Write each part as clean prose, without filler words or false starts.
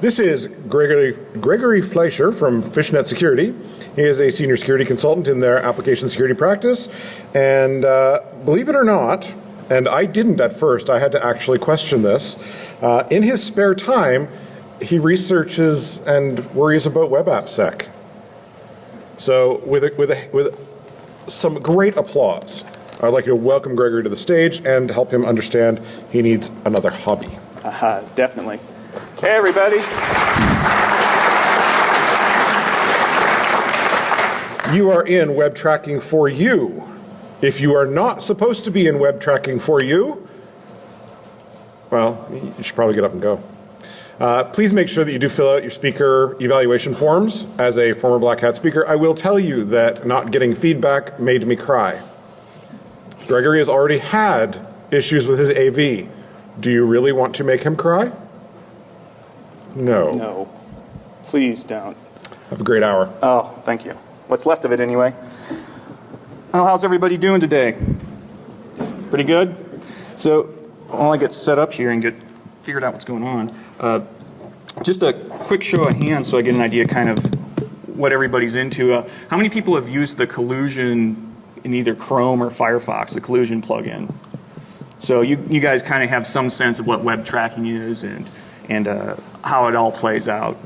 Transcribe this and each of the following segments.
This is Gregory Fleischer from Fishnet Security. He is a senior security consultant in their application security practice. And believe it or not, and I didn't at first, I had to actually question this, in his spare time, he researches and worries about web app sec. So with some great applause, I'd like to welcome Gregory to the stage and help him understand he needs another hobby. Definitely. Hey, everybody. You are in web tracking for you. If you are not supposed to be in web tracking for you, well, you should probably get up and go. Please make sure that you do fill out your speaker evaluation forms. As a former Black Hat speaker, I will tell you that not getting feedback made me cry. Gregory has already had issues with his AV. Do you really want to make him cry? No. No. Please don't. Have a great hour. Oh, thank you. What's left of it anyway. Oh, how's everybody doing today? Pretty good? So, while I get set up here and get figured out what's going on, just a quick show of hands so I get an idea kind of what everybody's into. How many people have used the collusion in either Chrome or Firefox, the collusion plugin? So you guys kind of have some sense of what web tracking is and how it all plays out.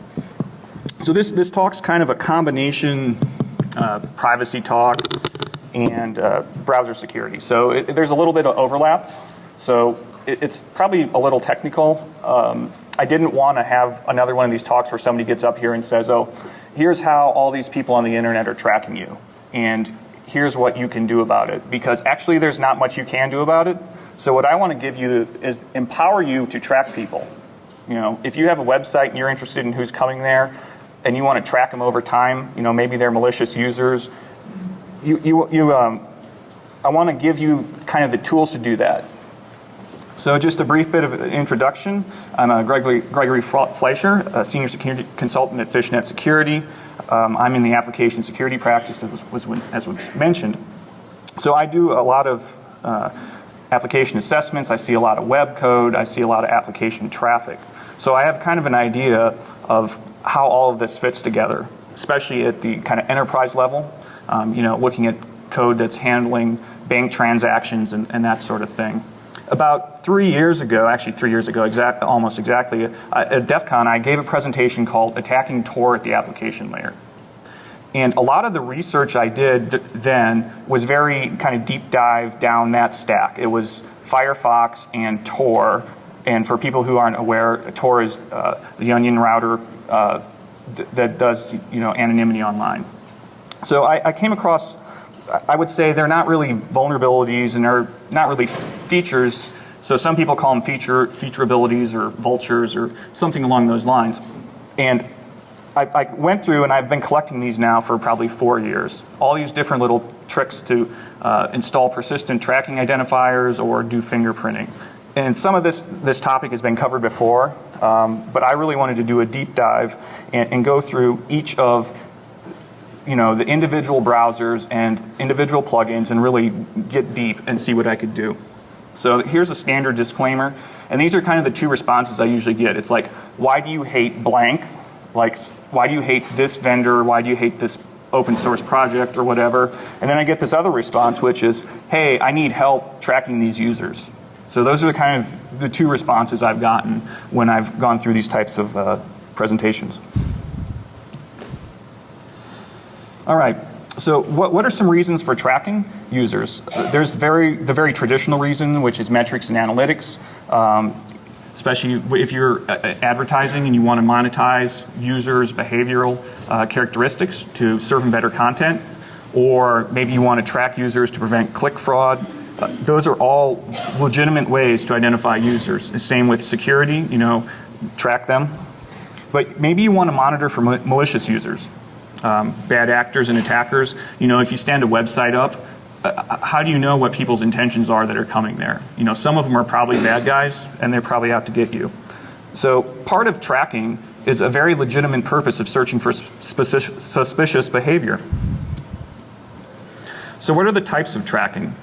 So this talk's kind of a combination privacy talk and browser security. So there's a little bit of overlap. So it's probably a little technical. I didn't want to have another one of these talks where somebody gets up here and says, oh, here's how all these people on the internet are tracking you. And here's what you can do about it. Because actually there's not much you can do about it. So what I want to give you is empower you to track people. You know, if you have a website and you're interested in who's coming there and you want to track them over time, you know, maybe they're malicious users, I want to give you kind of the tools to do that. So just a brief bit of an introduction. I'm Gregory Fleischer, a senior security consultant at Fishnet Security. I'm in the application security practice, as was mentioned. So I do a lot of application assessments. I see a lot of web code. I see a lot of application traffic. So I have kind of an idea of how all of this fits together, especially at the kind of enterprise level. You know, looking at code that's handling bank transactions and that sort of thing. About 3 years ago, actually 3 years ago, almost exactly, at DEF CON, I gave a presentation called Attacking Tor at the Application Layer. And a lot of the research I did then was very kind of deep dive down that stack. It was Firefox and Tor. And for people who aren't aware, Tor is the onion router that does, you know, anonymity online. So I came across, I would say they're not really vulnerabilities and they're not really features. So some people call them featureabilities or vultures or something along those lines. And I went through and I've been collecting these now for probably 4 years. All these different little tricks to install persistent tracking identifiers or do fingerprinting. And some of this topic has been covered before, but I really wanted to do a deep dive and go through each of, you know, the individual browsers and individual plugins and really get deep and see what I could do. So here's a standard disclaimer, and these are kind of the two responses I usually get. It's like, why do you hate blank? Like, why do you hate this vendor? Why do you hate this open source project or whatever? And then I get this other response, which is, hey, I need help tracking these users. So those are the kind of the two responses I've gotten when I've gone through these types of presentations. All right, so what are some reasons for tracking users? There's the very traditional reason, which is metrics and analytics, especially if you're advertising and you want to monetize users' behavioral characteristics to serve them better content, or maybe you want to track users to prevent click fraud. Those are all legitimate ways to identify users. The same with security, you know, track them. But maybe you want to monitor for malicious users. Bad actors and attackers. You know, if you stand a website up, how do you know what people's intentions are that are coming there? You know, some of them are probably bad guys, and they're probably out to get you. So part of tracking is a very legitimate purpose of searching for suspicious behavior. So what are the types of tracking?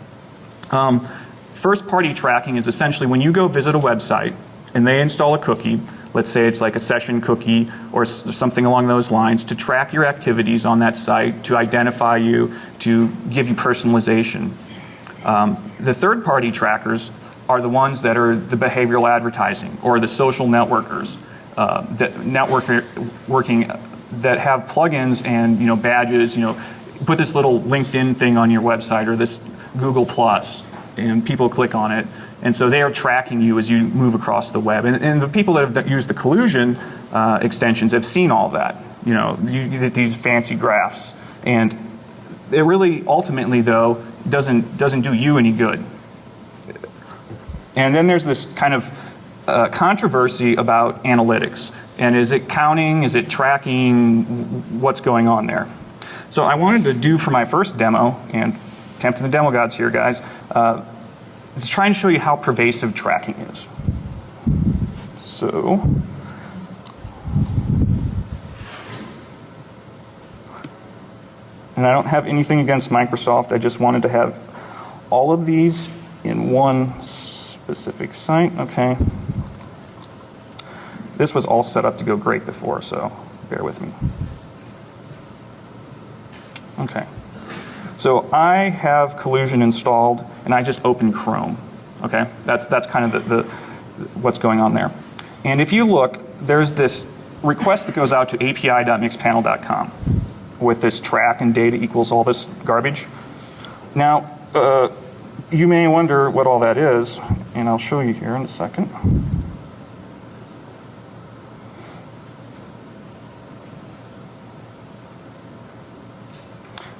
First-party tracking is essentially when you go visit a website and they install a cookie, let's say it's like a session cookie or something along those lines, to track your activities on that site, to identify you, to give you personalization. The third-party trackers are the ones that are the behavioral advertising or the social networkers, working that have plugins and badges. Put this little LinkedIn thing on your website or this Google Plus, and people click on it, and so they are tracking you as you move across the web. And the people that have used the collusion extensions have seen all that. You get these fancy graphs, and it really ultimately though doesn't do you any good. And then there's this kind of controversy about analytics. And is it counting? Is it tracking? What's going on there? So I wanted to do for my first demo, and tempting the demo gods here, guys, is try and show you how pervasive tracking is. So, and I don't have anything against Microsoft. I just wanted to have all of these in one specific site. Okay. This was all set up to go great before, so bear with me. Okay. So I have collusion installed, and I just opened Chrome. Okay, that's kind of the what's going on there. And if you look, there's this request that goes out to api.mixpanel.com with this track and data equals all this garbage. Now, you may wonder what all that is, and I'll show you here in a second.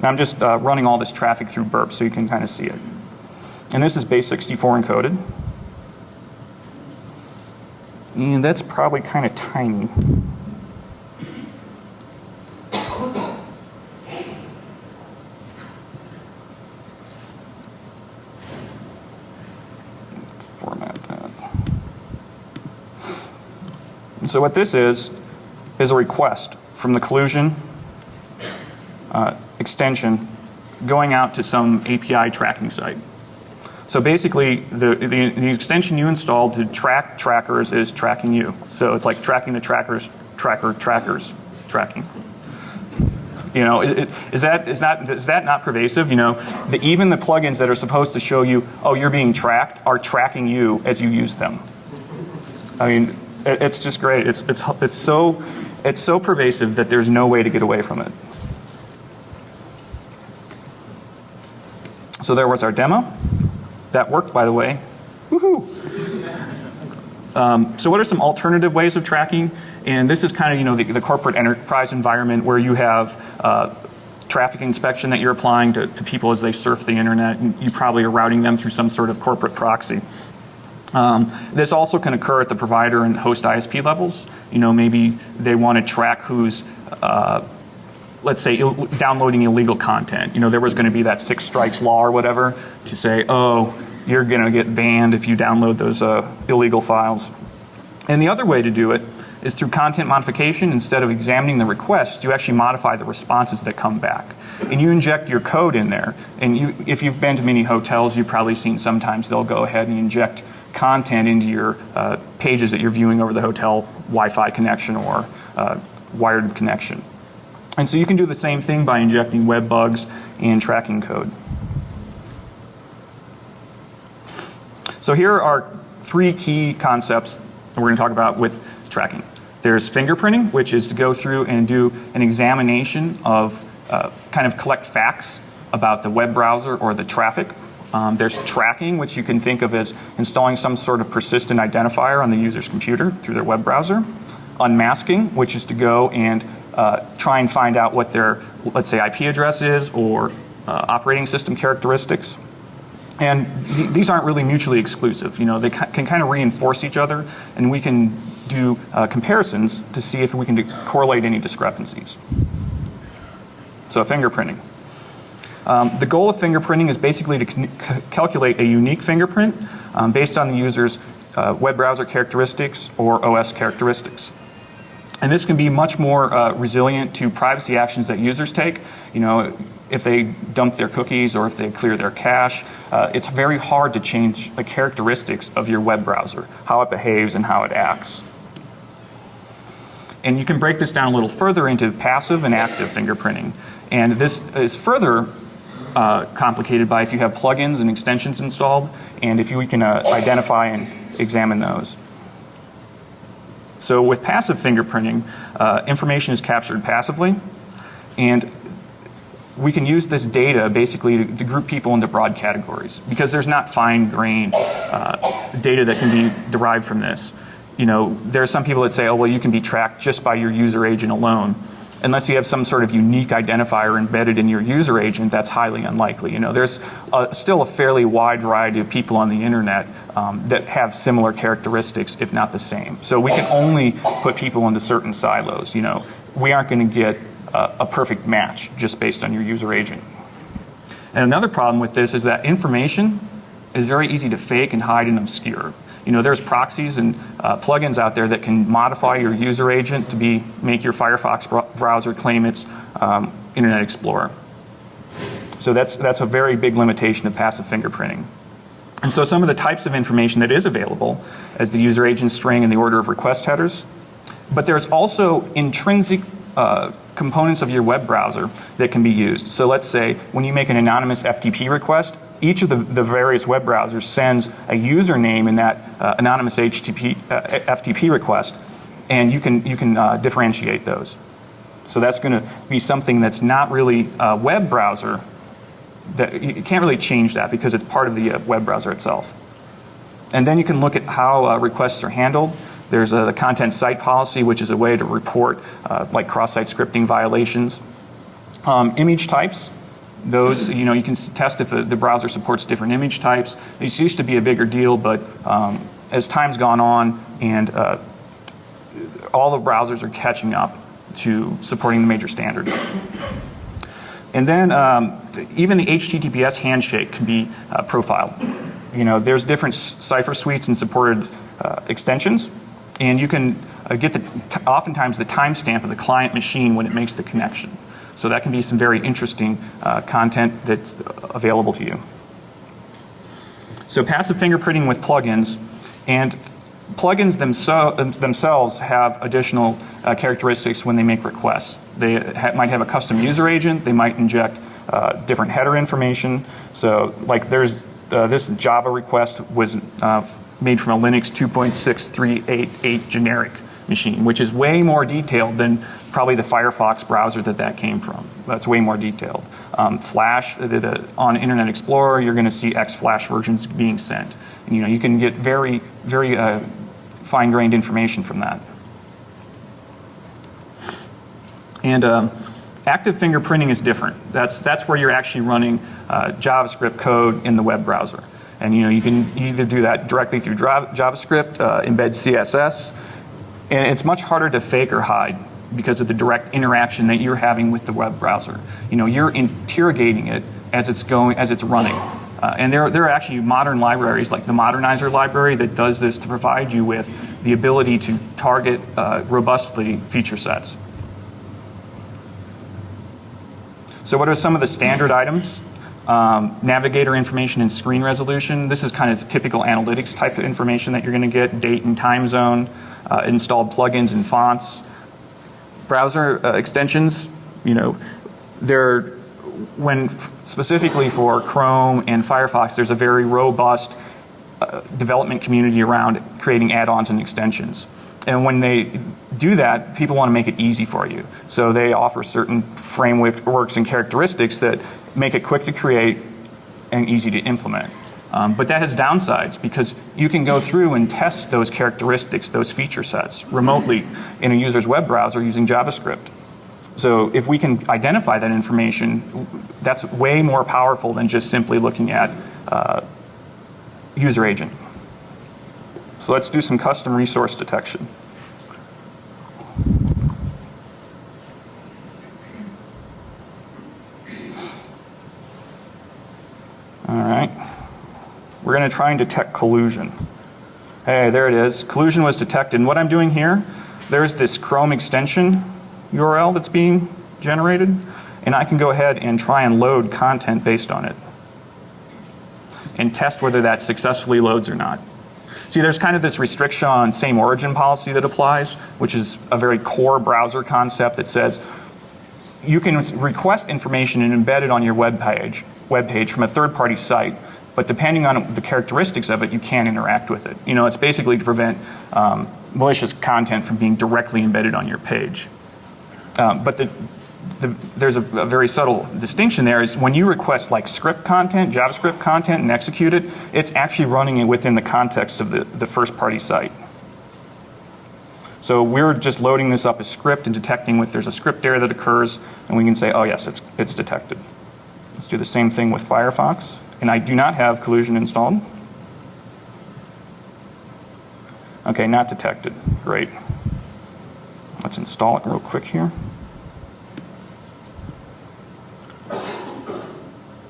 Now I'm just running all this traffic through Burp so you can kind of see it. And this is base64 encoded. And that's probably kind of tiny. Format that. And so what this is a request from the collusion extension going out to some API tracking site. So basically, the extension you installed to track trackers is tracking you. So it's like tracking the trackers tracking. Is that not pervasive? Even the plugins that are supposed to show you, oh, you're being tracked, are tracking you as you use them. I mean, it's just great. It's so pervasive that there's no way to get away from it. So there was our demo. That worked, by the way. Woohoo! So what are some alternative ways of tracking? And this is kind of the corporate enterprise environment where you have traffic inspection that you're applying to people as they surf the internet, and you probably are routing them through some sort of corporate proxy. This also can occur at the provider and host ISP levels. Maybe they want to track who's let's say downloading illegal content. There was going to be that 6 strikes law or whatever to say, oh, you're going to get banned if you download those illegal files. And the other way to do it is through content modification. Instead of examining the request, you actually modify the responses that come back. And you inject your code in there. And if you've been to many hotels, you've probably seen sometimes they'll go ahead and inject content into your pages that you're viewing over the hotel Wi-Fi connection or wired connection. And so you can do the same thing by injecting web bugs and tracking code. So here are 3 key concepts that we're going to talk about with tracking. There's fingerprinting, which is to go through and do an examination of, kind of collect facts about the web browser or the traffic. There's tracking, which you can think of as installing some sort of persistent identifier on the user's computer through their web browser. Unmasking, which is to go and try and find out what their, let's say, IP address is or operating system characteristics. And these aren't really mutually exclusive. They can kind of reinforce each other, and we can do comparisons to see if we can correlate any discrepancies. So fingerprinting. The goal of fingerprinting is basically to calculate a unique fingerprint based on the user's web browser characteristics or OS characteristics. And this can be much more resilient to privacy actions that users take. If they dump their cookies or if they clear their cache, it's very hard to change the characteristics of your web browser, how it behaves and how it acts. And you can break this down a little further into passive and active fingerprinting. And this is further complicated by if you have plugins and extensions installed, and if we can identify and examine those. So with passive fingerprinting, information is captured passively, and we can use this data basically to group people into broad categories, because there's not fine-grained data that can be derived from this. You know, there are some people that say, oh, well, you can be tracked just by your user agent alone. Unless you have some sort of unique identifier embedded in your user agent, that's highly unlikely. You know, there's still a fairly wide variety of people on the internet that have similar characteristics, if not the same. So we can only put people into certain silos. You know, we aren't going to get a perfect match just based on your user agent. And another problem with this is that information is very easy to fake and hide and obscure. You know, there's proxies and plugins out there that can modify your user agent to make your Firefox browser claim it's Internet Explorer. So that's a very big limitation of passive fingerprinting. And so some of the types of information that is available as the user agent string and the order of request headers, but there's also intrinsic components of your web browser that can be used. So let's say when you make an anonymous FTP request, each of the various web browsers sends a username in that anonymous FTP request, and you can differentiate those. So that's going to be something that's not really a web browser. That you can't really change that because it's part of the web browser itself. And then you can look at how requests are handled. There's the content site policy, which is a way to report like cross-site scripting violations. Image types. Those, you know, you can test if the browser supports different image types. These used to be a bigger deal, but as time's gone on and all the browsers are catching up to supporting the major standards. And then even the HTTPS handshake can be profiled. You know, there's different cipher suites and supported extensions, and you can get oftentimes the timestamp of the client machine when it makes the connection. So that can be some very interesting content that's available to you. So passive fingerprinting with plugins, and plugins themselves have additional characteristics when they make requests. They might have a custom user agent. They might inject different header information. So like there's this Java request was made from a Linux 2.6388 generic machine, which is way more detailed than probably the Firefox browser that came from. That's way more detailed. Flash, on Internet Explorer, you're going to see X-Flash versions being sent. And, you know, you can get very, very fine-grained information from that. And active fingerprinting is different. That's where you're actually running JavaScript code in the web browser. And, you know, you can either do that directly through JavaScript, embed CSS, and it's much harder to fake or hide because of the direct interaction that you're having with the web browser. You know, you're interrogating it as it's running. And there are actually modern libraries like the Modernizer library that does this to provide you with the ability to target robustly feature sets. So what are some of the standard items? Navigator information and screen resolution. This is kind of typical analytics type of information that you're going to get, date and time zone, installed plugins and fonts. Browser extensions, you know, specifically for Chrome and Firefox, there's a very robust development community around creating add-ons and extensions. And when they do that, people want to make it easy for you. So they offer certain frameworks and characteristics that make it quick to create and easy to implement. But that has downsides because you can go through and test those characteristics, those feature sets, remotely in a user's web browser using JavaScript. So if we can identify that information, that's way more powerful than just simply looking at user agent. So let's do some custom resource detection. All right. We're going to try and detect collusion. Hey, there it is. Collusion was detected. And what I'm doing here, there's this Chrome extension URL that's being generated, and I can go ahead and try and load content based on it and test whether that successfully loads or not. See, there's kind of this restriction on same origin policy that applies, which is a very core browser concept that says you can request information and embed it on your web page from a third-party site, but depending on the characteristics of it, you can't interact with it. You know, it's basically to prevent malicious content from being directly embedded on your page. But there's a very subtle distinction there is when you request like script content, JavaScript content, and execute it, it's actually running it within the context of the first-party site. So we're just loading this up as script and detecting if there's a script error that occurs, and we can say, oh yes, it's detected. Let's do the same thing with Firefox. And I do not have collusion installed. Okay, not detected. Great. Let's install it real quick here.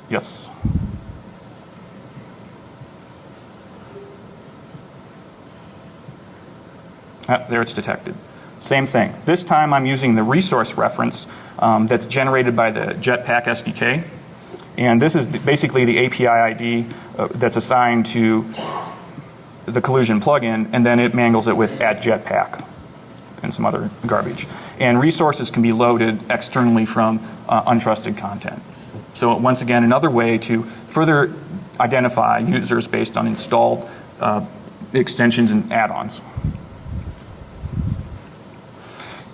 Yes. There it's detected. Same thing. This time I'm using the resource reference that's generated by the Jetpack SDK. And this is basically the API ID that's assigned to the collusion plugin, and then it mangles it with @Jetpack and some other garbage. And resources can be loaded externally from untrusted content. So once again, another way to further identify users based on installed extensions and add-ons.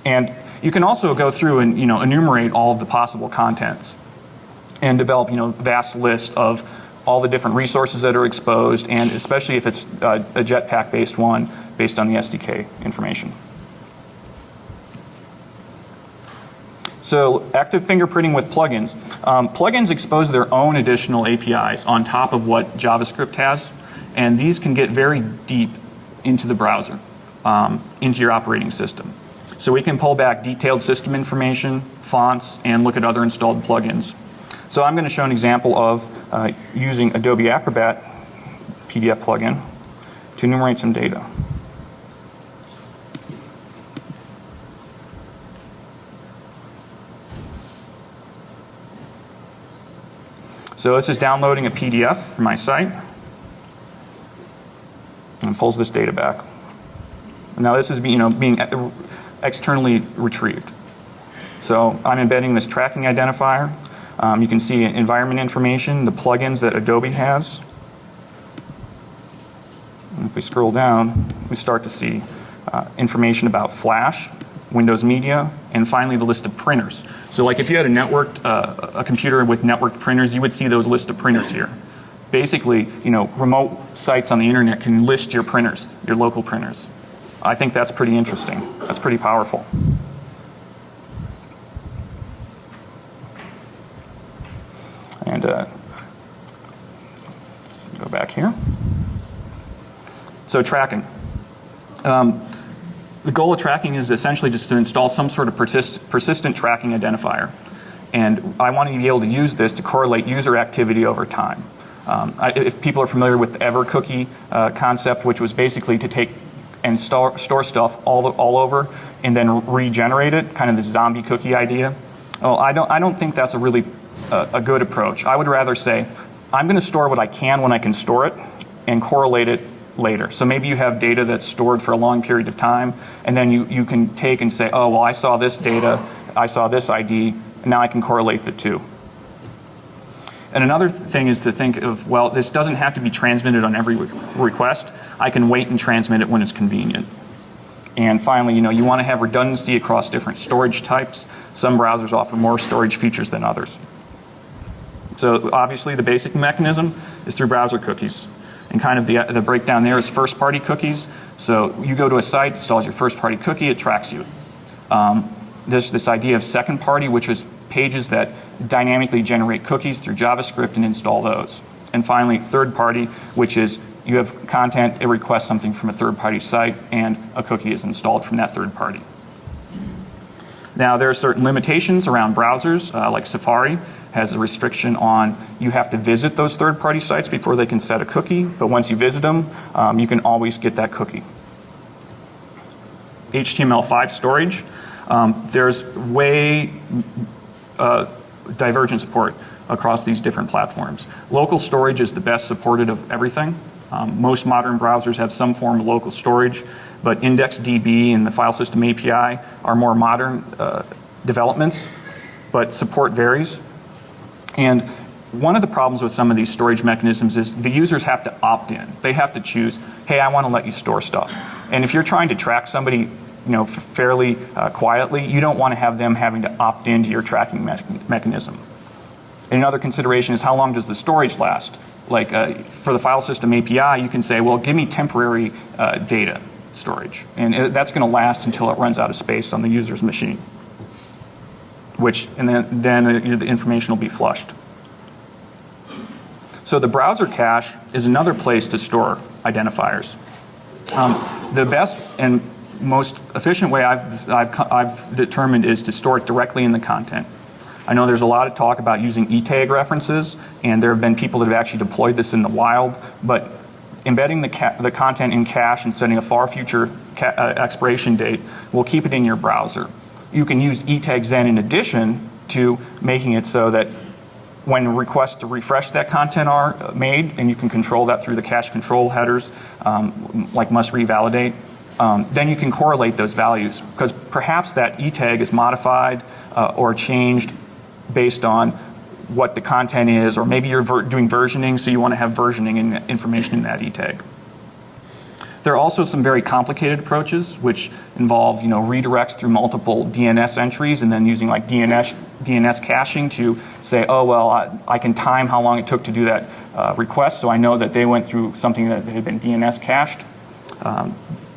And you can also go through and enumerate all of the possible contents and develop vast list of all the different resources that are exposed, and especially if it's a Jetpack based one based on the SDK information. So active fingerprinting with plugins. Plugins expose their own additional APIs on top of what JavaScript has, and these can get very deep into the browser, into your operating system. So we can pull back detailed system information, fonts, and look at other installed plugins. So I'm going to show an example of using Adobe Acrobat PDF plugin to enumerate some data. So this is downloading a PDF from my site and pulls this data back. Now this is being externally retrieved. So I'm embedding this tracking identifier. You can see environment information, the plugins that Adobe has. And if we scroll down, we start to see information about Flash, Windows Media, and finally the list of printers. So like if you had a computer with networked printers, you would see those list of printers here. Basically, remote sites on the internet can list your printers, your local printers. I think that's pretty interesting. That's pretty powerful. And go back here. So tracking. The goal of tracking is essentially just to install some sort of persistent tracking identifier. And I want to be able to use this to correlate user activity over time. If people are familiar with the ever cookie concept, which was basically to take and store stuff all over and then regenerate it, kind of this zombie cookie idea. Well, I don't think that's a really a good approach. I would rather say, I'm going to store what I can when I can store it and correlate it later. So maybe you have data that's stored for a long period of time, and then you can take and say, oh, well, I saw this data, I saw this ID, and now I can correlate the two. And another thing is to think of, well, this doesn't have to be transmitted on every request. I can wait and transmit it when it's convenient. And finally, you want to have redundancy across different storage types. Some browsers offer more storage features than others. So obviously the basic mechanism is through browser cookies. And kind of the breakdown there is first-party cookies. So you go to a site, installs your first-party cookie, it tracks you. There's this idea of second-party, which is pages that dynamically generate cookies through JavaScript and install those. And finally, third-party, which is you have content, it requests something from a third-party site, and a cookie is installed from that third party. Now, there are certain limitations around browsers, like Safari has a restriction on you have to visit those third-party sites before they can set a cookie, but once you visit them, you can always get that cookie. HTML5 storage, there's way divergent support across these different platforms. Local storage is the best supported of everything. Most modern browsers have some form of local storage, but IndexedDB and the file system API are more modern developments, but support varies. And one of the problems with some of these storage mechanisms is the users have to opt in. They have to choose, hey, I want to let you store stuff. And if you're trying to track somebody fairly quietly, you don't want to have them having to opt into your tracking mechanism. And another consideration is how long does the storage last? Like for the file system API, you can say, well, give me temporary data storage. And that's going to last until it runs out of space on the user's machine, and then the information will be flushed. So the browser cache is another place to store identifiers. The best and most efficient way I've determined is to store it directly in the content. I know there's a lot of talk about using e-tag references, and there have been people that have actually deployed this in the wild, but embedding the content in cache and setting a far future expiration date will keep it in your browser. You can use e-tags then in addition to making it so that when requests to refresh that content are made, and you can control that through the cache control headers, like must revalidate, then you can correlate those values, because perhaps that e-tag is modified or changed based on what the content is, or maybe you're doing versioning, so you want to have versioning information in that e-tag. There are also some very complicated approaches which involve redirects through multiple DNS entries, and then using like DNS caching to say, oh well, I can time how long it took to do that request, so I know that they went through something that had been DNS cached.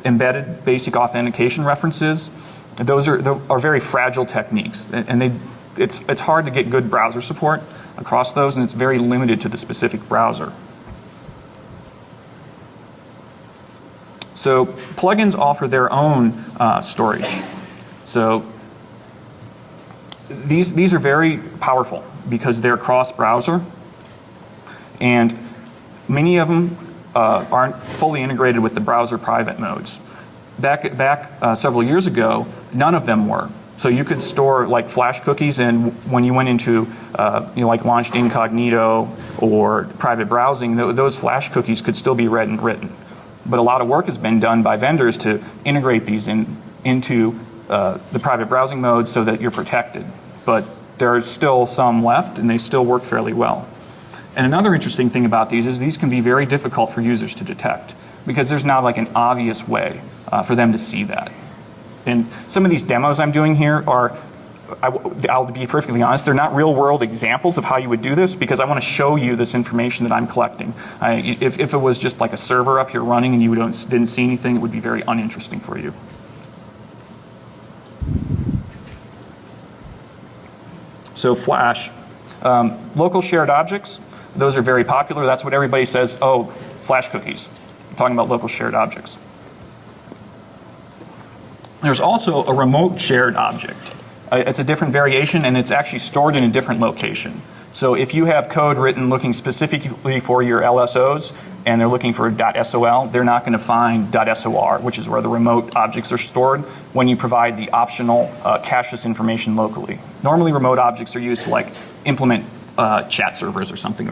Embedded basic authentication references, those are very fragile techniques, and it's hard to get good browser support across those, and it's very limited to the specific browser. So plugins offer their own storage. So these are very powerful because they're cross-browser, and many of them aren't fully integrated with the browser private modes. Back several years ago, none of them were. So you could store like flash cookies, and when you went into like launched incognito or private browsing, those flash cookies could still be read and written. But a lot of work has been done by vendors to integrate these into the private browsing mode so that you're protected. But there are still some left, and they still work fairly well. And another interesting thing about these is these can be very difficult for users to detect, because there's not like an obvious way for them to see that. And some of these demos I'm doing here are, I'll be perfectly honest, they're not real world examples of how you would do this, because I want to show you this information that I'm collecting. If it was just like a server up here running and you didn't see anything, it would be very uninteresting for you. So Flash, local shared objects, those are very popular. That's what everybody says, oh, Flash cookies. I'm talking about local shared objects. There's also a remote shared object. It's a different variation, and it's actually stored in a different location. So if you have code written looking specifically for your LSOs, and they're looking for .sol, they're not going to find .sor, which is where the remote objects are stored, when you provide the optional cache this information locally. Normally remote objects are used to like implement chat servers or something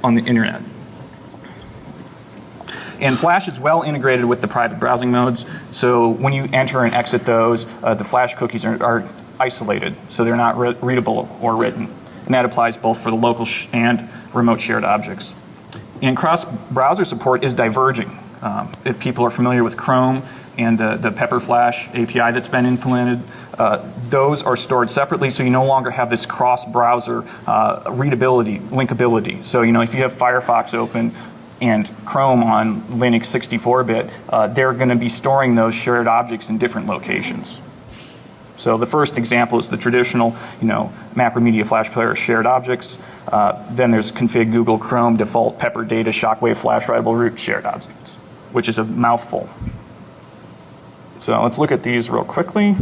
on the internet. And Flash is well integrated with the private browsing modes, so when you enter and exit those, the Flash cookies are isolated, so they're not readable or written. And that applies both for the local and remote shared objects. And cross-browser support is diverging. If people are familiar with Chrome and the Pepper Flash API that's been implemented, those are stored separately, so you no longer have this cross-browser readability, linkability. So if you have Firefox open and Chrome on Linux 64-bit, they're going to be storing those shared objects in different locations. So the first example is the traditional, Macromedia Flash Player shared objects. Then there's config Google Chrome default Pepper Data Shockwave Flash Writable Root shared objects, which is a mouthful. So let's look at these real quickly.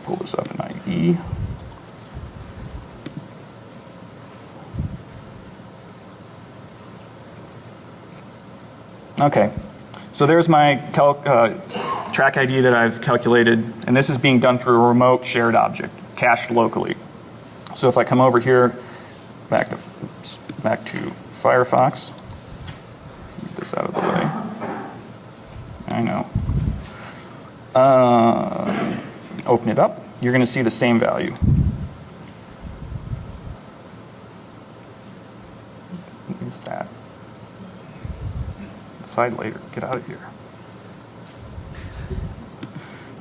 Pull this up in IE. Okay, so there's my track ID that I've calculated, and this is being done through a remote shared object, cached locally. So if I come over here back to Firefox. Get this out of the way. I know. Open it up. You're going to see the same value. What is that? Decide later. Get out of here.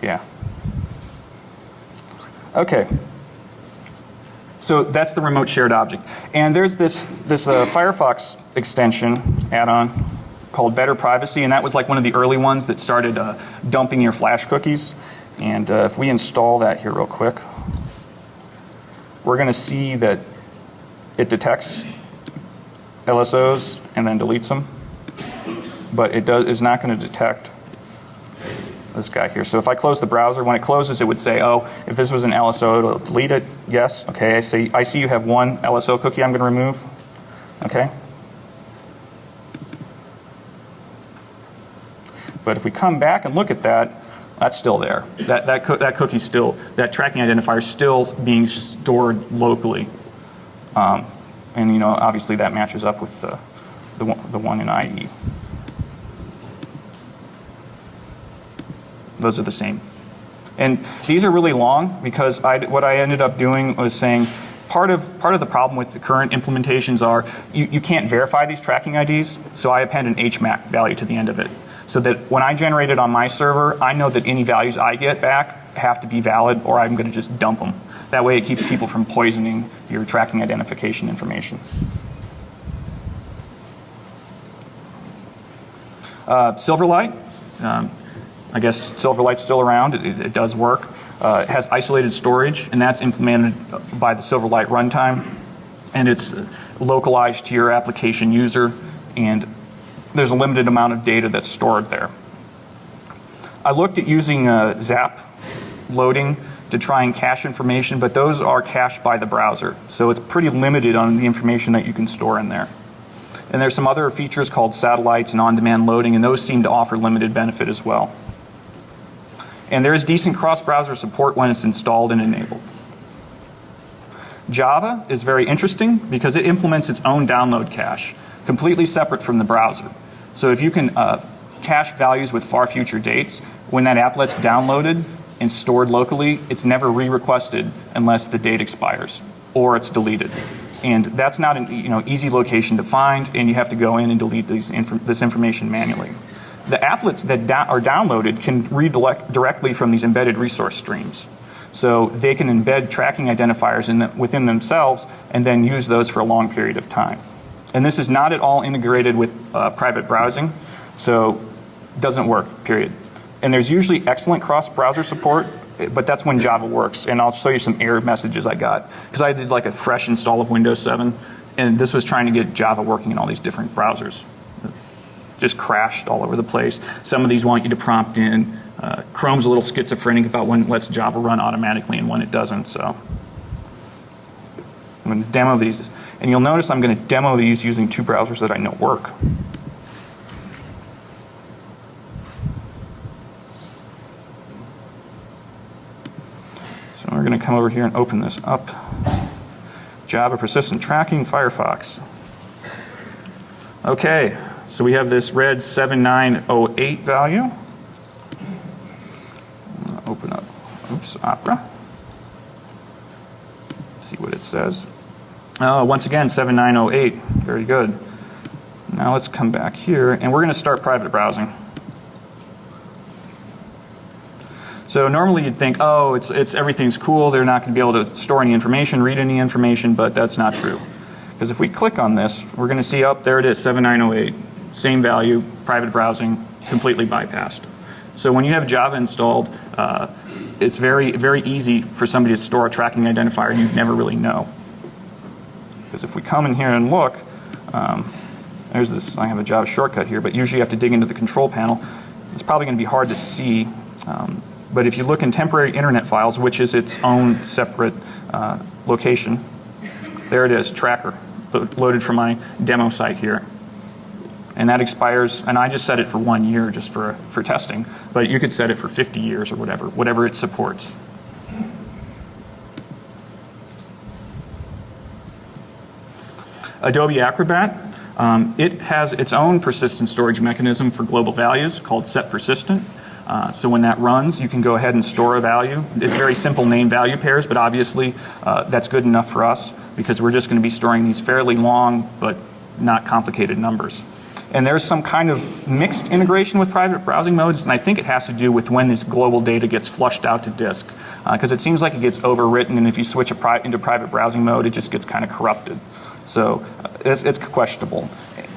Yeah. Okay. So that's the remote shared object. And there's this Firefox extension add-on called Better Privacy, and that was like one of the early ones that started dumping your Flash cookies. And if we install that here real quick, we're going to see that it detects LSOs and then deletes them, but it is not going to detect this guy here. So if I close the browser, when it closes, it would say, oh, if this was an LSO, it'll delete it. Yes. Okay. I see you have one LSO cookie I'm going to remove. Okay. But if we come back and look at that, that's still there. That cookie's still, that tracking identifier is still being stored locally. And you know, obviously that matches up with the one in IE. Those are the same. And these are really long because what I ended up doing was saying part of the problem with the current implementations are you can't verify these tracking IDs, so I append an HMAC value to the end of it. So that when I generate it on my server, I know that any values I get back have to be valid or I'm going to just dump them. That way it keeps people from poisoning your tracking identification information. Silverlight. I guess Silverlight's still around. It does work. It has isolated storage, and that's implemented by the Silverlight runtime. And it's localized to your application user, and there's a limited amount of data that's stored there. I looked at using Zap loading to try and cache information, but those are cached by the browser. So it's pretty limited on the information that you can store in there. And there's some other features called satellites and on-demand loading, and those seem to offer limited benefit as well. And there is decent cross-browser support when it's installed and enabled. Java is very interesting because it implements its own download cache, completely separate from the browser. So if you can cache values with far future dates, when that applet's downloaded and stored locally, it's never re-requested unless the date expires or it's deleted. And that's not an easy location to find, and you have to go in and delete this information manually. The applets that are downloaded can read directly from these embedded resource streams. So they can embed tracking identifiers within themselves and then use those for a long period of time. And this is not at all integrated with private browsing, so it doesn't work, period. And there's usually excellent cross-browser support, but that's when Java works. And I'll show you some error messages I got. Because I did like a fresh install of Windows 7, and this was trying to get Java working in all these different browsers. Just crashed all over the place. Some of these want you to prompt in. Chrome's a little schizophrenic about when it lets Java run automatically and when it doesn't. So I'm going to demo these. And you'll notice I'm going to demo these using two browsers that I know work. So we're going to come over here and open this up. Java Persistent Tracking, Firefox. Okay. So we have this red 7908 value. I'm going to open up, Opera. See what it says. Once again, 7908. Very good. Now let's come back here, and we're going to start private browsing. So normally you'd think, oh, everything's cool. They're not going to be able to store any information, read any information, but that's not true. Because if we click on this, we're going to see, there it is, 7908. Same value, private browsing, completely bypassed. So when you have Java installed, it's very, very easy for somebody to store a tracking identifier and you'd never really know. Because if we come in here and look, there's this, I have a Java shortcut here, but usually you have to dig into the control panel. It's probably going to be hard to see. But if you look in temporary internet files, which is its own separate location, there it is, tracker, loaded from my demo site here. And that expires, and I just set it for 1 year just for testing, but you could set it for 50 years or whatever it supports. Adobe Acrobat, it has its own persistent storage mechanism for global values called set persistent. So when that runs, you can go ahead and store a value. It's very simple name value pairs, but obviously that's good enough for us because we're just going to be storing these fairly long but not complicated numbers. And there's some kind of mixed integration with private browsing modes, and I think it has to do with when this global data gets flushed out to disk. Because it seems like it gets overwritten, and if you switch into private browsing mode, it just gets kind of corrupted. So it's questionable.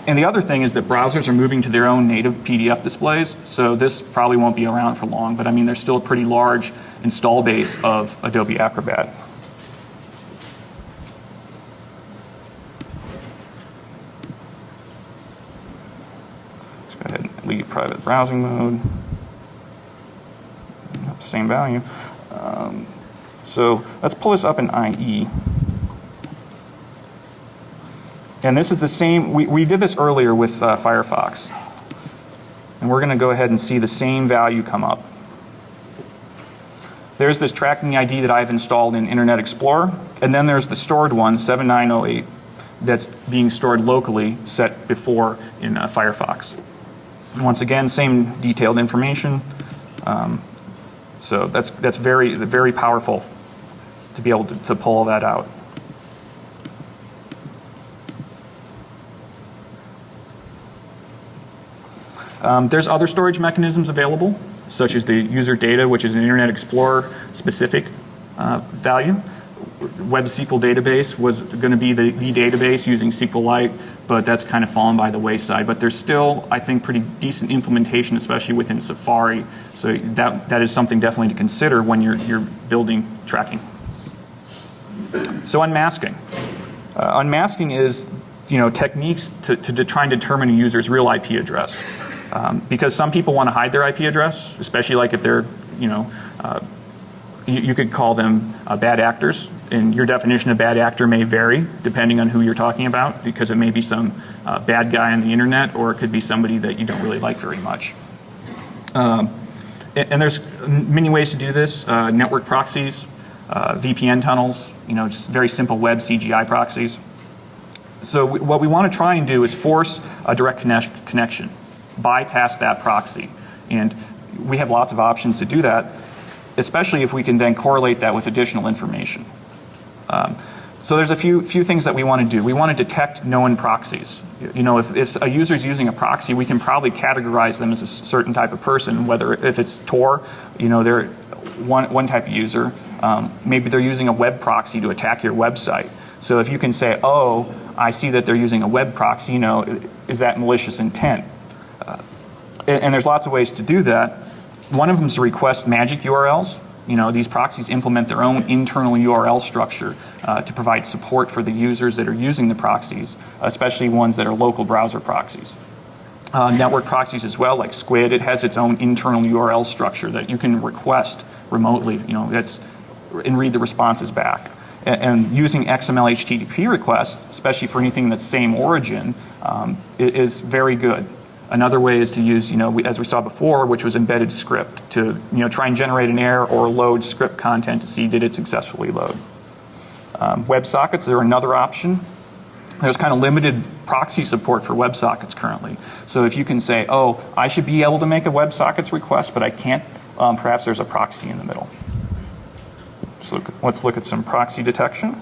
And the other thing is that browsers are moving to their own native PDF displays, so this probably won't be around for long, but I mean, there's still a pretty large install base of Adobe Acrobat. Let's go ahead and leave private browsing mode. Same value. So let's pull this up in IE. And this is the same, we did this earlier with Firefox. And we're going to go ahead and see the same value come up. There's this tracking ID that I've installed in Internet Explorer. And then there's the stored one, 7908, that's being stored locally, set before in Firefox. And once again, same detailed information. So that's very, very powerful to be able to pull that out. There's other storage mechanisms available, such as the user data, which is an Internet Explorer specific value. Web SQL database was going to be the database using Silverlight, but that's kind of fallen by the wayside. But there's still, I think, pretty decent implementation, especially within Safari. So that is something definitely to consider when you're building tracking. So unmasking. Unmasking is techniques to try and determine a user's real IP address. Because some people want to hide their IP address, especially like if they're, you could call them bad actors. And your definition of bad actor may vary depending on who you're talking about, because it may be some bad guy on the internet, or it could be somebody that you don't really like very much. And there's many ways to do this. Network proxies, VPN tunnels, just very simple web CGI proxies. So what we want to try and do is force a direct connection, bypass that proxy. And we have lots of options to do that, especially if we can then correlate that with additional information. So there's a few things that we want to do. We want to detect known proxies. If a user is using a proxy, we can probably categorize them as a certain type of person, whether if it's Tor, they're one type of user. Maybe they're using a web proxy to attack your website. So if you can say, oh, I see that they're using a web proxy, is that malicious intent? And there's lots of ways to do that. One of them is to request magic URLs. These proxies implement their own internal URL structure to provide support for the users that are using the proxies, especially ones that are local browser proxies. Network proxies as well, like Squid, it has its own internal URL structure that you can request remotely, and read the responses back. And using XML HTTP requests, especially for anything that's same origin, is very good. Another way is to use, as we saw before, which was embedded script to, try and generate an error or load script content to see did it successfully load. WebSockets are another option. There's kind of limited proxy support for WebSockets currently. So if you can say, oh, I should be able to make a WebSockets request, but I can't, perhaps there's a proxy in the middle. So let's look at some proxy detection.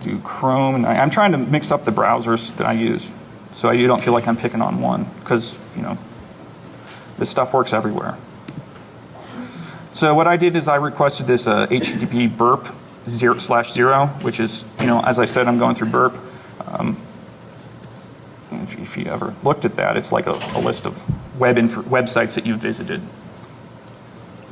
Do Chrome, and I'm trying to mix up the browsers that I use so you don't feel like I'm picking on one, because this stuff works everywhere. So what I did is I requested this HTTP burp /0, which is, as I said, I'm going through burp. If you ever looked at that, it's like a list of websites that you visited.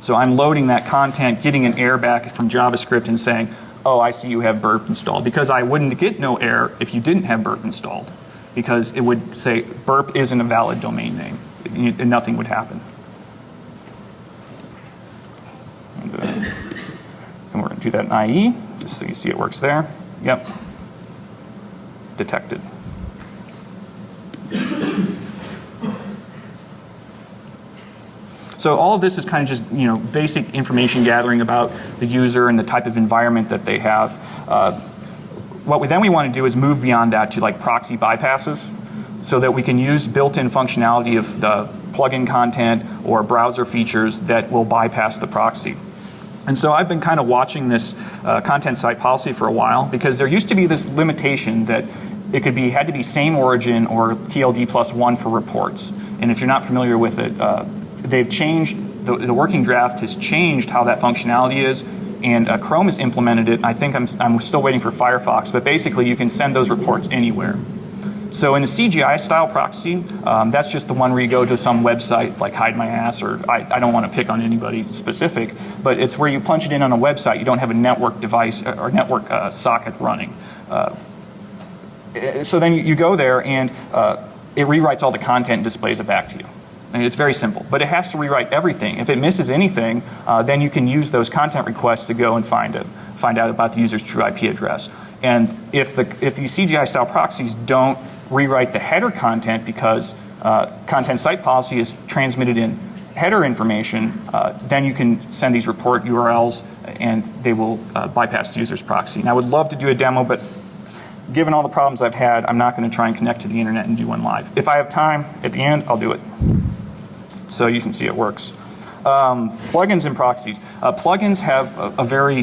So I'm loading that content, getting an error back from JavaScript and saying, oh, I see you have burp installed. Because I wouldn't get no error if you didn't have burp installed. Because it would say burp isn't a valid domain name. And nothing would happen. And we're going to do that in IE, just so you see it works there. Yep. Detected. So all of this is kind of just basic information gathering about the user and the type of environment that they have. What we want to do is move beyond that to like proxy bypasses, so that we can use built-in functionality of the plugin content or browser features that will bypass the proxy. And so I've been kind of watching this content site policy for a while, because there used to be this limitation that it had to be same origin or TLD+1 for reports. And if you're not familiar with it, they've changed, the working draft has changed how that functionality is, and Chrome has implemented it. I think I'm still waiting for Firefox, but basically you can send those reports anywhere. So in a CGI style proxy, that's just the one where you go to some website like Hide My Ass, or I don't want to pick on anybody specific, but it's where you punch it in on a website. You don't have a network device or network socket running. So then you go there and it rewrites all the content and displays it back to you. And it's very simple, but it has to rewrite everything. If it misses anything, then you can use those content requests to go and find out about the user's true IP address. And if these CGI style proxies don't rewrite the header content, because content site policy is transmitted in header information, then you can send these report URLs and they will bypass the user's proxy. And I would love to do a demo, but given all the problems I've had, I'm not going to try and connect to the internet and do one live. If I have time at the end, I'll do it. So you can see it works. Plugins and proxies. Plugins have a very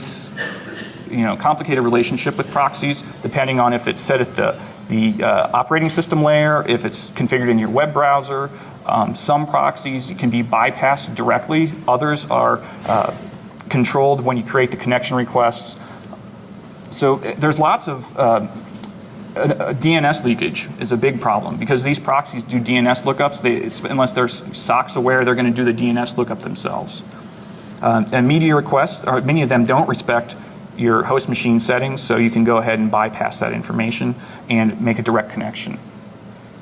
complicated relationship with proxies, depending on if it's set at the operating system layer, if it's configured in your web browser. Some proxies can be bypassed directly. Others are controlled when you create the connection requests. So there's lots of DNS leakage is a big problem, because these proxies do DNS lookups. Unless they're SOCs aware, they're going to do the DNS lookup themselves. And media requests, many of them don't respect your host machine settings, so you can go ahead and bypass that information and make a direct connection.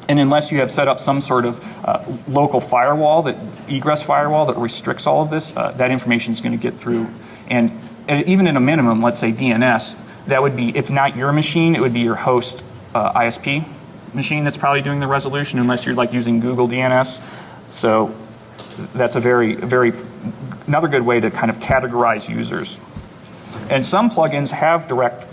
And unless you have set up some sort of local firewall, egress firewall that restricts all of this, that information is going to get through. And even at a minimum, let's say DNS, that would be, if not your machine, it would be your host ISP machine that's probably doing the resolution, unless you're like using Google DNS. So that's a another good way to kind of categorize users. And some plugins have direct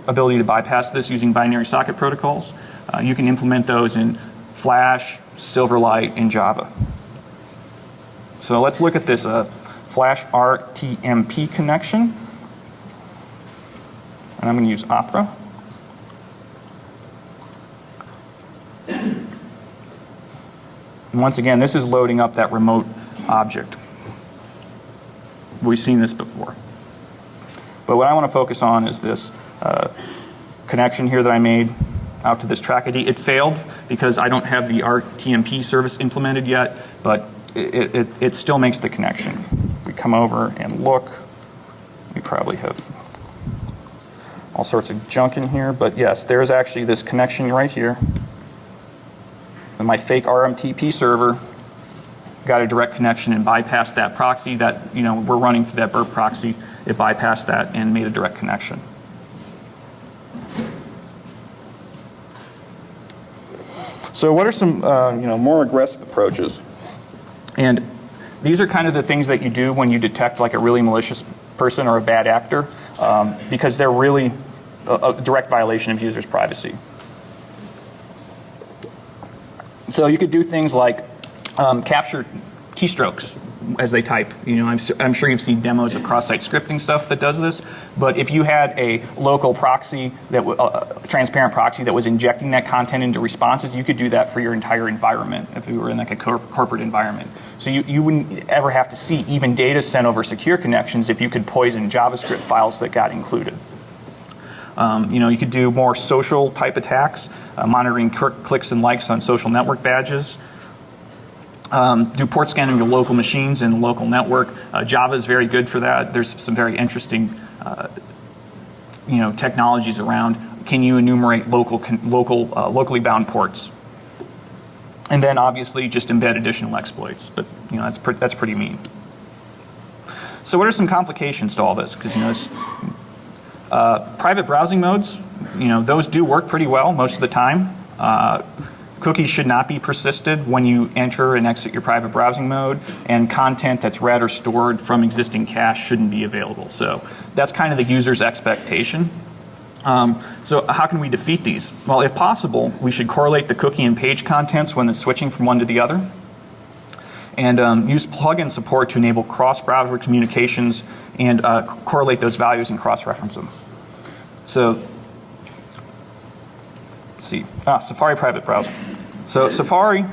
ability to bypass this using binary socket protocols. You can implement those in Flash, Silverlight, and Java. So let's look at this Flash RTMP connection. And I'm going to use Opera. And once again, this is loading up that remote object. We've seen this before. But what I want to focus on is this connection here that I made out to this track ID. It failed because I don't have the RTMP service implemented yet, but it still makes the connection. If we come over and look, we probably have all sorts of junk in here, but yes, there's actually this connection right here. And my fake RMTP server got a direct connection and bypassed that proxy that we're running through that burp proxy. It bypassed that and made a direct connection. So what are some more aggressive approaches? And these are kind of the things that you do when you detect like a really malicious person or a bad actor, because they're really a direct violation of users' privacy. So you could do things like capture keystrokes as they type. I'm sure you've seen demos of cross-site scripting stuff that does this. But if you had a local proxy, a transparent proxy that was injecting that content into responses, you could do that for your entire environment if you were in like a corporate environment. So you wouldn't ever have to see even data sent over secure connections if you could poison JavaScript files that got included. You could do more social type attacks, monitoring clicks and likes on social network badges. Do port scanning your local machines and the local network. Java is very good for that. There's some very interesting, technologies around. Can you enumerate locally bound ports? And then obviously just embed additional exploits. But that's pretty mean. So what are some complications to all this? Because private browsing modes, those do work pretty well most of the time. Cookies should not be persisted when you enter and exit your private browsing mode, and content that's read or stored from existing cache shouldn't be available. So that's kind of the user's expectation. So how can we defeat these? Well, if possible, we should correlate the cookie and page contents when it's switching from one to the other, and use plugin support to enable cross-browser communications and correlate those values and cross-reference them. So let's see. Safari private browsing. So Safari,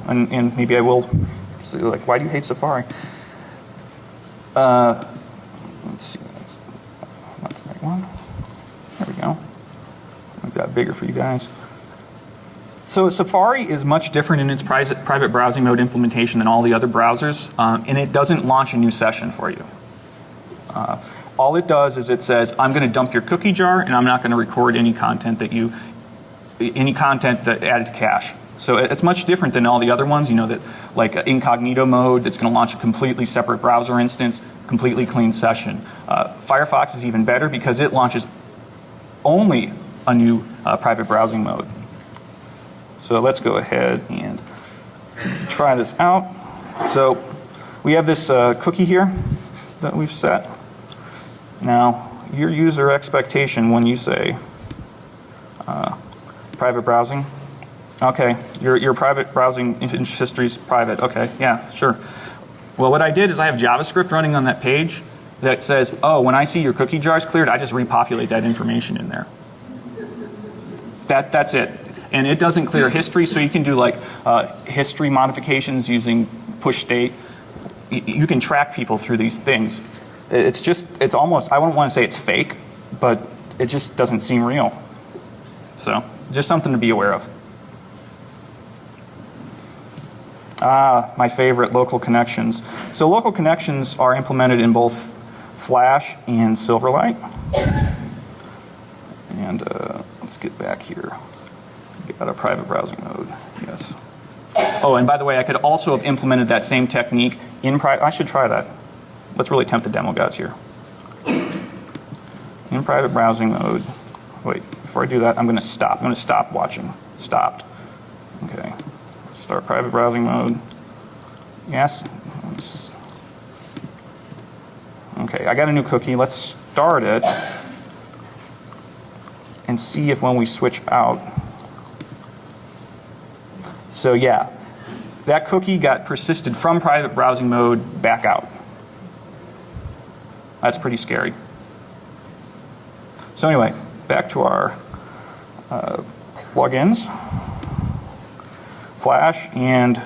and maybe I will say, like, why do you hate Safari? Let's see. That's not the right one. There we go. Make that bigger for you guys. So Safari is much different in its private browsing mode implementation than all the other browsers, and it doesn't launch a new session for you. All it does is it says, I'm going to dump your cookie jar, and I'm not going to record any content that added to cache. So it's much different than all the other ones, that like incognito mode that's going to launch a completely separate browser instance, completely clean session. Firefox is even better because it launches only a new private browsing mode. So let's go ahead and try this out. So we have this cookie here that we've set. Now, your user expectation when you say private browsing. Okay, your private browsing history is private. Okay, yeah, sure. Well, what I did is I have JavaScript running on that page that says, oh, when I see your cookie jar is cleared, I just repopulate that information in there. That's it. And it doesn't clear history, so you can do like history modifications using push state. You can track people through these things. It's almost, I wouldn't want to say it's fake, but it just doesn't seem real. So, just something to be aware of. My favorite, local connections. So local connections are implemented in both Flash and Silverlight. And let's get back here. Get out of private browsing mode. Yes. Oh, and by the way, I could also have implemented that same technique in private. I should try that. Let's really tempt the demo gods here. In private browsing mode. Wait, before I do that, I'm going to stop. I'm going to stop watching. Stopped. Okay. Start private browsing mode. Yes. Okay, I got a new cookie. Let's start it and see if when we switch out. So yeah, that cookie got persisted from private browsing mode back out. That's pretty scary. So anyway, back to our plugins. Flash and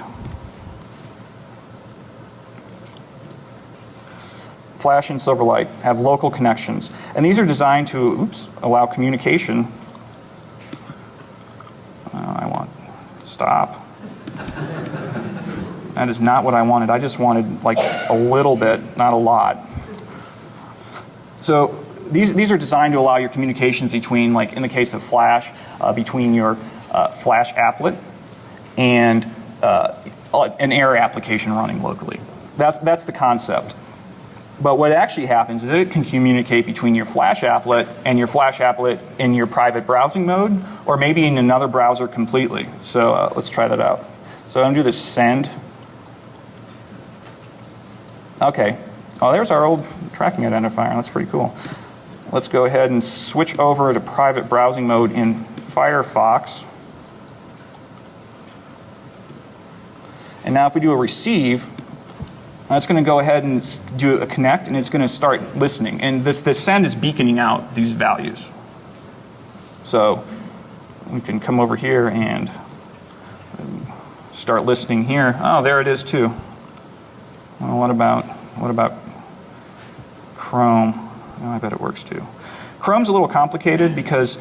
Silverlight have local connections. And these are designed to, allow communication. I want, stop. That is not what I wanted. I just wanted like a little bit, not a lot. So these are designed to allow your communications between, like in the case of Flash, between your Flash applet and an error application running locally. That's the concept. But what actually happens is it can communicate between your Flash applet and your Flash applet in your private browsing mode, or maybe in another browser completely. So let's try that out. So I'm going to do this send. Okay. Oh, there's our old tracking identifier. That's pretty cool. Let's go ahead and switch over to private browsing mode in Firefox. And now if we do a receive, that's going to go ahead and do a connect, and it's going to start listening. And this send is beaconing out these values. So we can come over here and start listening here. Oh, there it is too. Well, what about Chrome? Oh, I bet it works too. Chrome's a little complicated because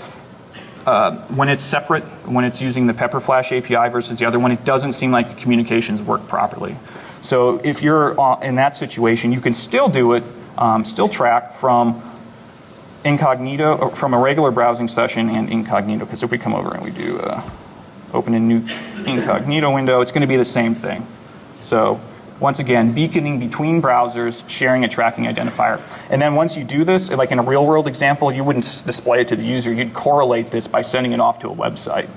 when it's separate, when it's using the Pepperflash API versus the other one, it doesn't seem like the communications work properly. So if you're in that situation, you can still do it, still track from incognito, or from a regular browsing session and incognito. Because if we come over and we do open a new incognito window, it's going to be the same thing. So once again, beaconing between browsers, sharing a tracking identifier. And then once you do this, like in a real world example, you wouldn't display it to the user. You'd correlate this by sending it off to a website.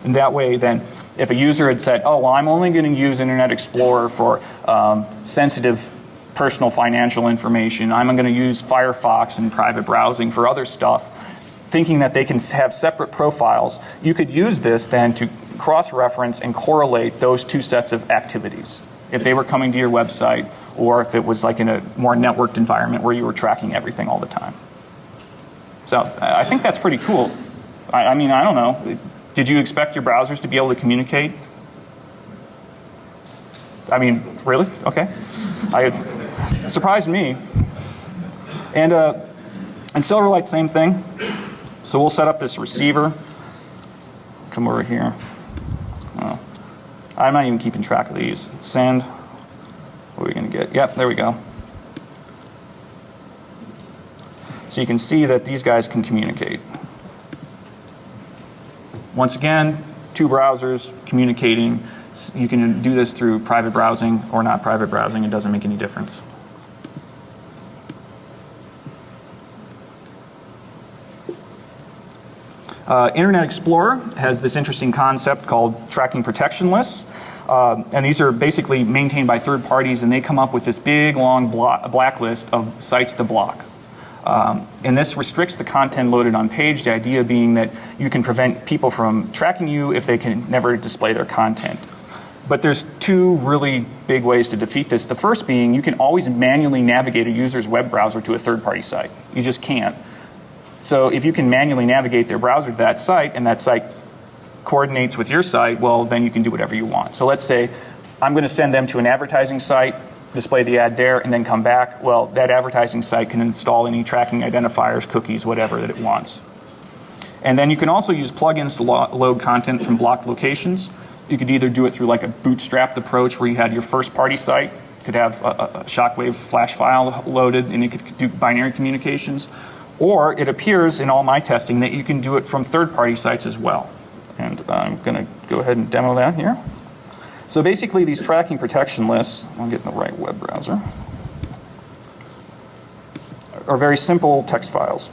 And that way, then, if a user had said, oh, well, I'm only going to use Internet Explorer for sensitive personal financial information, I'm going to use Firefox and private browsing for other stuff, thinking that they can have separate profiles, you could use this then to cross-reference and correlate those two sets of activities. If they were coming to your website, or if it was like in a more networked environment where you were tracking everything all the time. So I think that's pretty cool. I mean, I don't know. Did you expect your browsers to be able to communicate? I mean, really? Okay. It surprised me. And Silverlight, same thing. So we'll set up this receiver. Come over here. Oh. I'm not even keeping track of these. Send. What are we going to get? Yep, there we go. So you can see that these guys can communicate. Once again, two browsers communicating. You can do this through private browsing or not private browsing. It doesn't make any difference. Internet Explorer has this interesting concept called tracking protection lists. And these are basically maintained by third parties, and they come up with this big, long blacklist of sites to block. And this restricts the content loaded on page, the idea being that you can prevent people from tracking you if they can never display their content. But there's two really big ways to defeat this. The first being you can always manually navigate a user's web browser to a third-party site. You just can't. So if you can manually navigate their browser to that site, and that site coordinates with your site, well, then you can do whatever you want. So let's say I'm going to send them to an advertising site, display the ad there, and then come back. Well, that advertising site can install any tracking identifiers, cookies, whatever that it wants. And then you can also use plugins to load content from blocked locations. You could either do it through like a bootstrapped approach where you had your first-party site, could have a Shockwave flash file loaded, and it could do binary communications. Or it appears in all my testing that you can do it from third-party sites as well. And I'm going to go ahead and demo that here. So basically these tracking protection lists, I'll get in the right web browser, are very simple text files.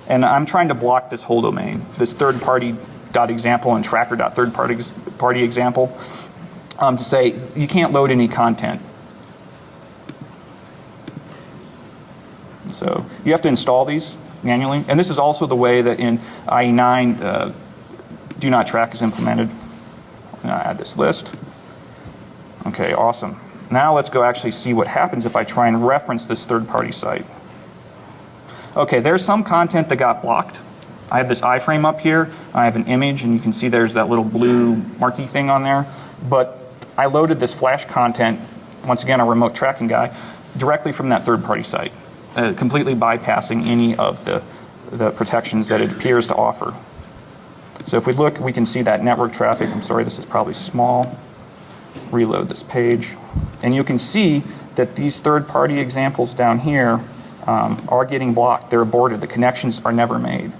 And I'm trying to block this whole domain, this third-party.example and tracker.third-party example, to say you can't load any content. So you have to install these manually. And this is also the way that in IE9 do not track is implemented. I'm going to add this list. Okay, awesome. Now let's go actually see what happens if I try and reference this third-party site. Okay, there's some content that got blocked. I have this iframe up here. I have an image, and you can see there's that little blue marquee thing on there. But I loaded this flash content, once again a remote tracking guy, directly from that third-party site. Completely bypassing any of the protections that it appears to offer. So if we look, we can see that network traffic. I'm sorry, this is probably small. Reload this page. And you can see that these third-party examples down here are getting blocked. They're aborted. The connections are never made.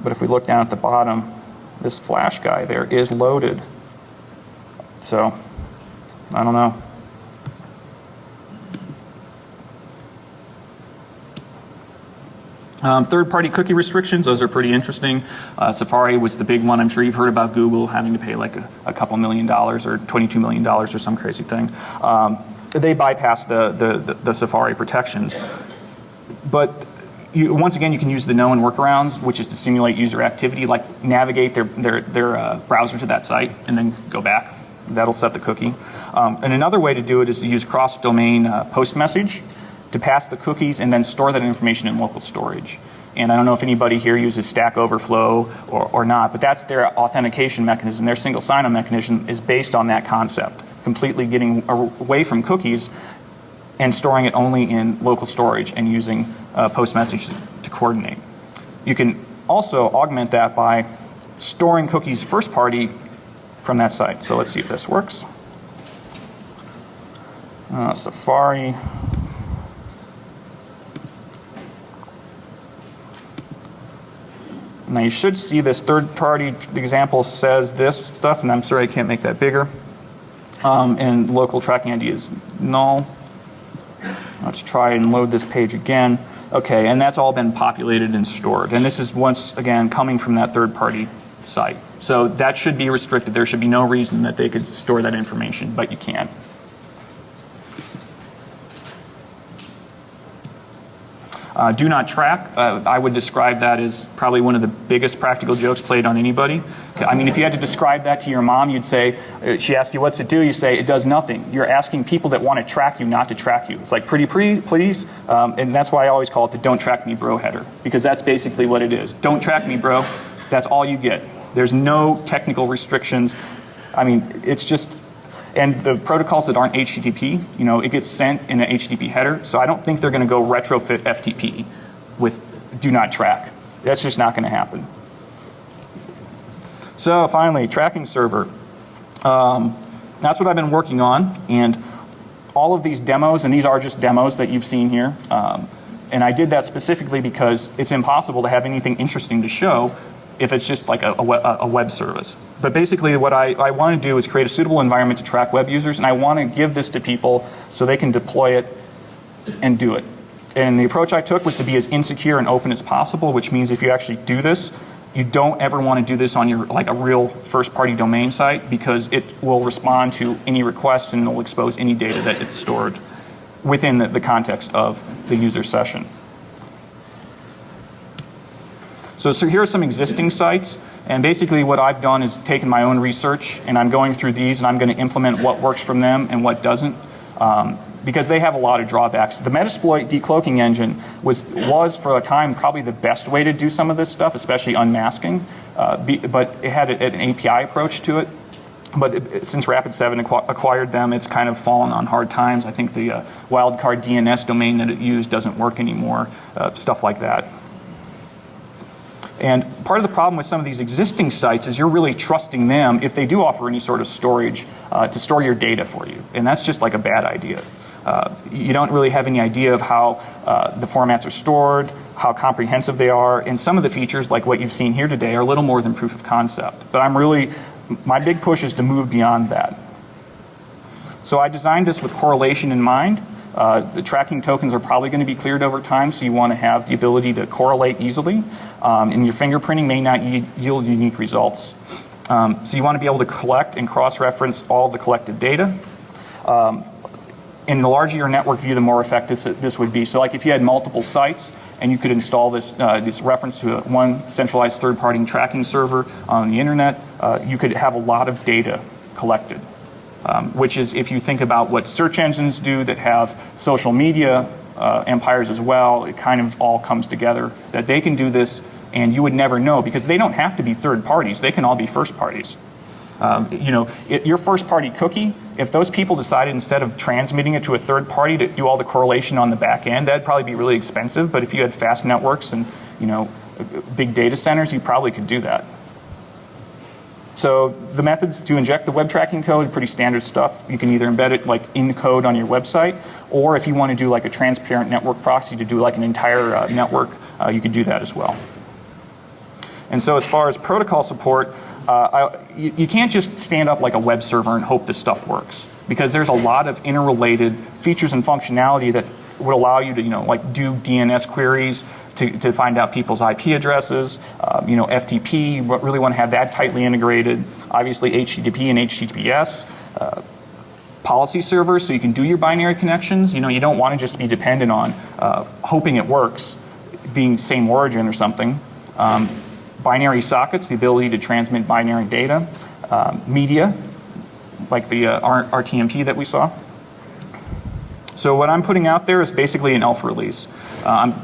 But if we look down at the bottom, this flash guy there is loaded. So, I don't know. Third-party cookie restrictions, those are pretty interesting. Safari was the big one. I'm sure you've heard about Google having to pay like a couple $1 million or $22 million or some crazy thing. They bypass the Safari protections. But once again, you can use the known workarounds, which is to simulate user activity, like navigate their browser to that site and then go back. That'll set the cookie. And another way to do it is to use cross-domain post message to pass the cookies and then store that information in local storage. And I don't know if anybody here uses Stack Overflow or not, but that's their authentication mechanism. Their single sign-on mechanism is based on that concept, completely getting away from cookies and storing it only in local storage and using post message to coordinate. You can also augment that by storing cookies first party from that site. So let's see if this works. Safari. Now you should see this third-party example says this stuff, and I'm sorry I can't make that bigger. And local tracking ID is null. Let's try and load this page again. Okay, and that's all been populated and stored. And this is once again coming from that third-party site. So that should be restricted. There should be no reason that they could store that information, but you can. Do not track. I would describe that as probably one of the biggest practical jokes played on anybody. I mean, if you had to describe that to your mom, you'd say, she asks you, what's it do? You say, it does nothing. You're asking people that want to track you not to track you. It's like, pretty please. And that's why I always call it the don't track me bro header, because that's basically what it is. Don't track me bro. That's all you get. There's no technical restrictions. I mean, it's just, and the protocols that aren't HTTP, you know, it gets sent in an HTTP header, so I don't think they're going to go retrofit FTP with do not track. That's just not going to happen. So finally, tracking server. That's what I've been working on, and all of these demos, and these are just demos that you've seen here, and I did that specifically because it's impossible to have anything interesting to show if it's just like a web service. But basically what I want to do is create a suitable environment to track web users, and I want to give this to people so they can deploy it and do it. And the approach I took was to be as insecure and open as possible, which means if you actually do this, you don't ever want to do this on your like a real first-party domain site, because it will respond to any requests and will expose any data that it's stored within the context of the user session. So here are some existing sites, and basically what I've done is taken my own research, and I'm going through these, and I'm going to implement what works from them and what doesn't, because they have a lot of drawbacks. The Metasploit decloaking engine was for a time probably the best way to do some of this stuff, especially unmasking, but it had an API approach to it. But since Rapid7 acquired them, it's kind of fallen on hard times. I think the wildcard DNS domain that it used doesn't work anymore, stuff like that. And part of the problem with some of these existing sites is you're really trusting them, if they do offer any sort of storage, to store your data for you. And that's just like a bad idea. You don't really have any idea of how the formats are stored, how comprehensive they are, and some of the features, like what you've seen here today, are a little more than proof of concept. But my big push is to move beyond that. So I designed this with correlation in mind. The tracking tokens are probably going to be cleared over time, so you want to have the ability to correlate easily. And your fingerprinting may not yield unique results. So you want to be able to collect and cross-reference all the collected data. And the larger your network view, the more effective this would be. So like if you had multiple sites and you could install this reference to one centralized third-party tracking server on the internet, you could have a lot of data collected. Which is, if you think about what search engines do that have social media empires as well, it kind of all comes together that they can do this, and you would never know, because they don't have to be third parties. They can all be first parties. Your first party cookie, if those people decided instead of transmitting it to a third party to do all the correlation on the back end, that'd probably be really expensive. But if you had fast networks and big data centers, you probably could do that. So the methods to inject the web tracking code are pretty standard stuff. You can either embed it like in code on your website, or if you want to do like a transparent network proxy to do like an entire network, you could do that as well. And so as far as protocol support, you can't just stand up like a web server and hope this stuff works, because there's a lot of interrelated features and functionality that would allow you to do DNS queries to find out people's IP addresses. FTP, you really want to have that tightly integrated. Obviously HTTP and HTTPS. Policy servers, so you can do your binary connections. You don't want to just be dependent on hoping it works, being same origin or something. Binary sockets, the ability to transmit binary data. Media, like the RTMP that we saw. So what I'm putting out there is basically an ELF release. I'm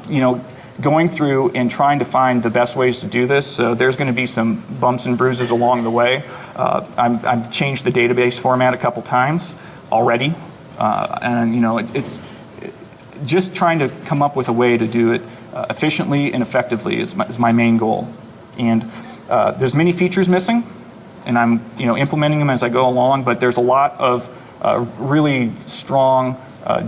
going through and trying to find the best ways to do this. So there's going to be some bumps and bruises along the way. I've changed the database format a couple times already. It's just trying to come up with a way to do it efficiently and effectively is my main goal. And there's many features missing, and I'm implementing them as I go along, but there's a lot of really strong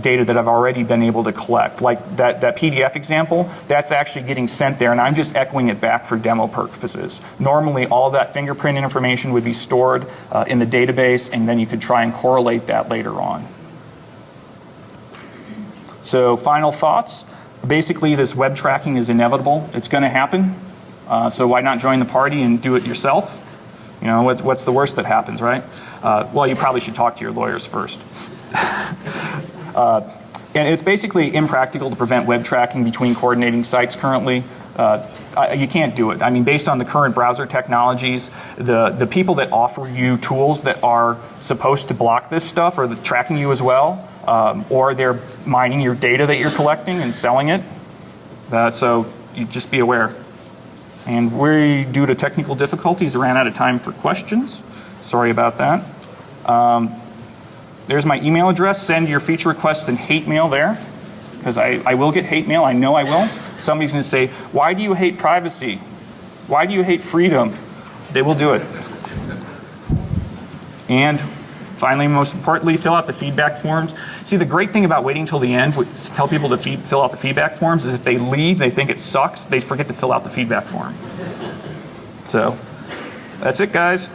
data that I've already been able to collect. Like that PDF example, that's actually getting sent there, and I'm just echoing it back for demo purposes. Normally, all of that fingerprint information would be stored in the database, and then you could try and correlate that later on. So final thoughts. Basically, this web tracking is inevitable. It's going to happen. So why not join the party and do it yourself? You know, what's the worst that happens, right? Well, you probably should talk to your lawyers first. And it's basically impractical to prevent web tracking between coordinating sites currently. You can't do it. I mean, based on the current browser technologies, the people that offer you tools that are supposed to block this stuff are tracking you as well, or they're mining your data that you're collecting and selling it. So you just be aware. And we, due to technical difficulties, ran out of time for questions. Sorry about that. There's my email address. Send your feature requests and hate mail there, because I will get hate mail. I know I will. Somebody's going to say, why do you hate privacy? Why do you hate freedom? They will do it. And finally, most importantly, fill out the feedback forms. See, the great thing about waiting till the end to tell people to fill out the feedback forms is if they leave, they think it sucks, they forget to fill out the feedback form. So that's it, guys.